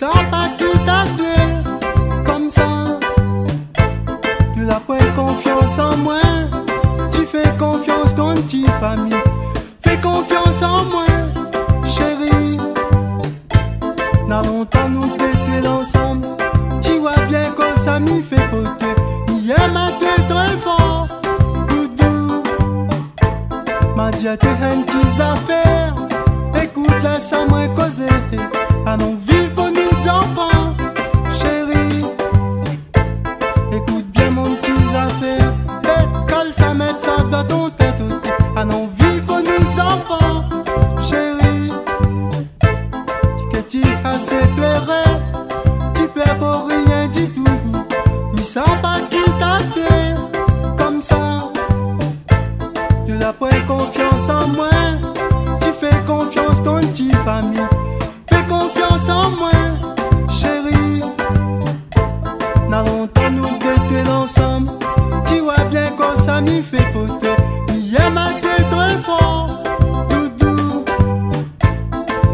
ça pas qui t'a tué comme ça. Tu n'as pas confiance en moi. Tu fais confiance dans ta famille. Fais confiance en moi, chérie. N'a longtemps nous pété ensemble. Tu vois bien que ça m'y fait poter. Hier m'a tué très fort, doudou. M'a dit à tes petites affaires. Écoute, laisse-moi causer. Allons vivre pour nous enfants, chérie. Écoute bien mon petit affaire. Quand ça met ça dans ton tête. Allons vivre pour nous enfants, chérie. Tu que tu assez pleurer. Tu pleures pour rien du tout. Mais ça pas qui t'a tué comme ça. Tu n'as pas confiance en moi. Tu fais confiance dans ta famille. Fais confiance en moi, chérie. N'a longtemps nous deux ensemble. Tu vois bien que ça m'y fait poter. Hier m'a tué très fort, doudou.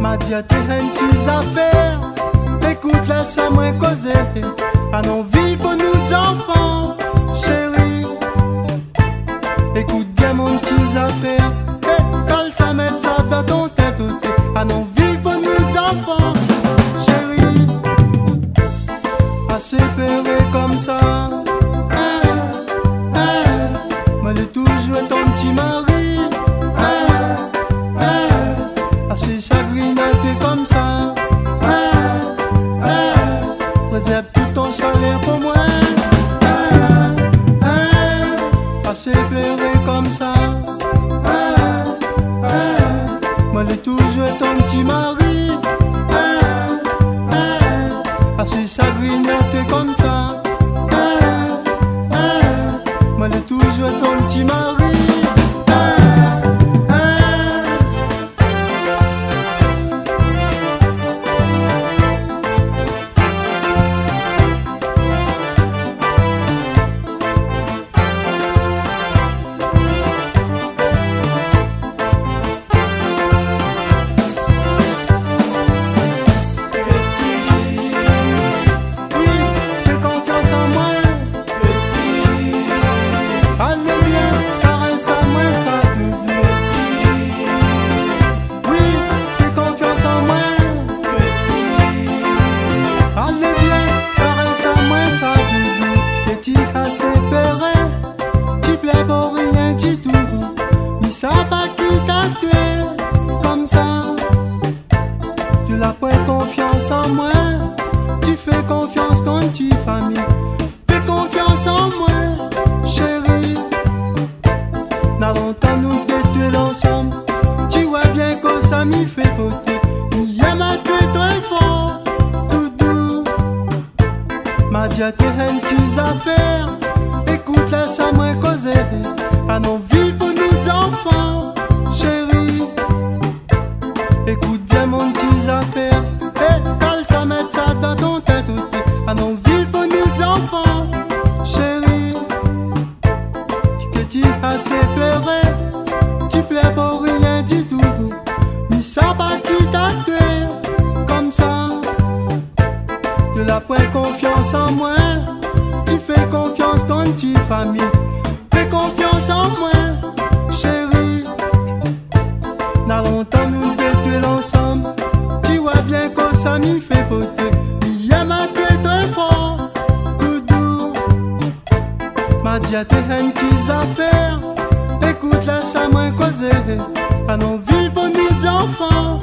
M'a dit à tes petites affaires. Écoute, laisse-moi causer. Allons vivre pour nous enfants, chérie. Écoute bien mon petit affaire. Quand ça met ça dans ton tête. Allons vivre pour nous enfants, chérie. Assez pleurer comme ça. Moi j'ai toujours ton petit mari. Assez sagrinaté comme ça. Réserve tout ton salaire pour moi. Assez pleurer comme ça. Moi j'ai toujours ton petit mari. Assez sagrinaté comme ça. Moi j'ai toujours ton petit mari. Tu plais pour rien du tout. Mais ça pas qui t'a tué comme ça. Tu n'as pas confiance en moi. Tu fais confiance dans ta famille. Fais confiance en moi, chérie. N'a longtemps nous deux ensemble. Tu vois bien que ça m'y fait poter. Hier m'a tué très fort, doudou. M'a dit à tes petites affaires. Écoute, laisse-moi causer. Allons vivre pour nous enfants, chérie. Écoute bien mon petit affaire. Quand ça met ça dans ton tête. Allons vivre pour nous enfants, chérie. Tu que tu assez pleurer. Tu pleures pour rien du tout. Mais ça pas qui t'a tué comme ça. Tu n'as pas confiance en moi. Tu fais confiance dans ta famille. Fais confiance en moi, chérie. N'a longtemps nous deux ensemble. Tu vois bien que ça m'y fait poter. Hier m'a tué très fort, doudou. M'a dit à tes petites affaires. Écoute, laisse-moi causer. Allons vivre pour nous enfants,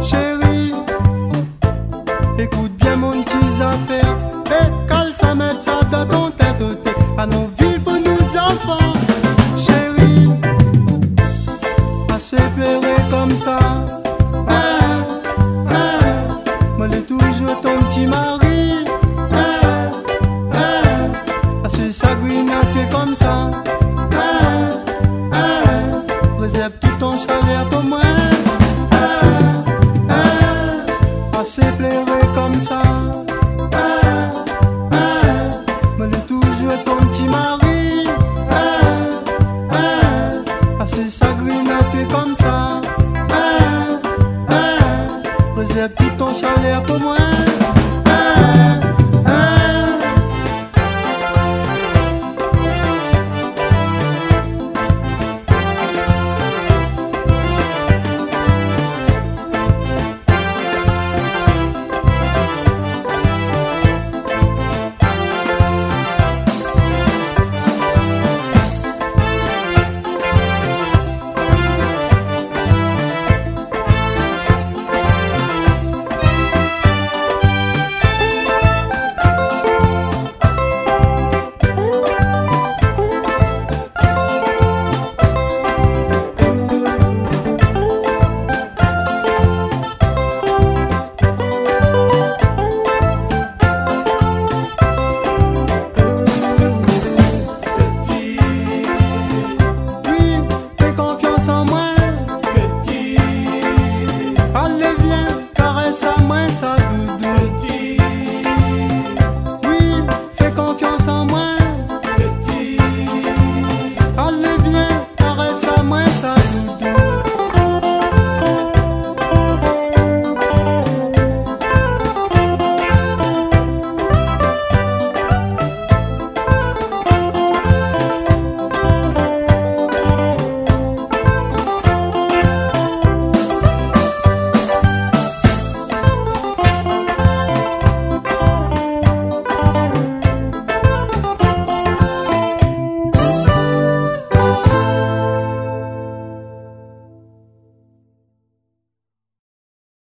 chérie. Écoute bien mon petit affaire. Quand ça met ça dans ton tête. Allons vivre pour nous enfants, chérie. Assez pleurer comme ça. Moi j'ai toujours ton petit mari.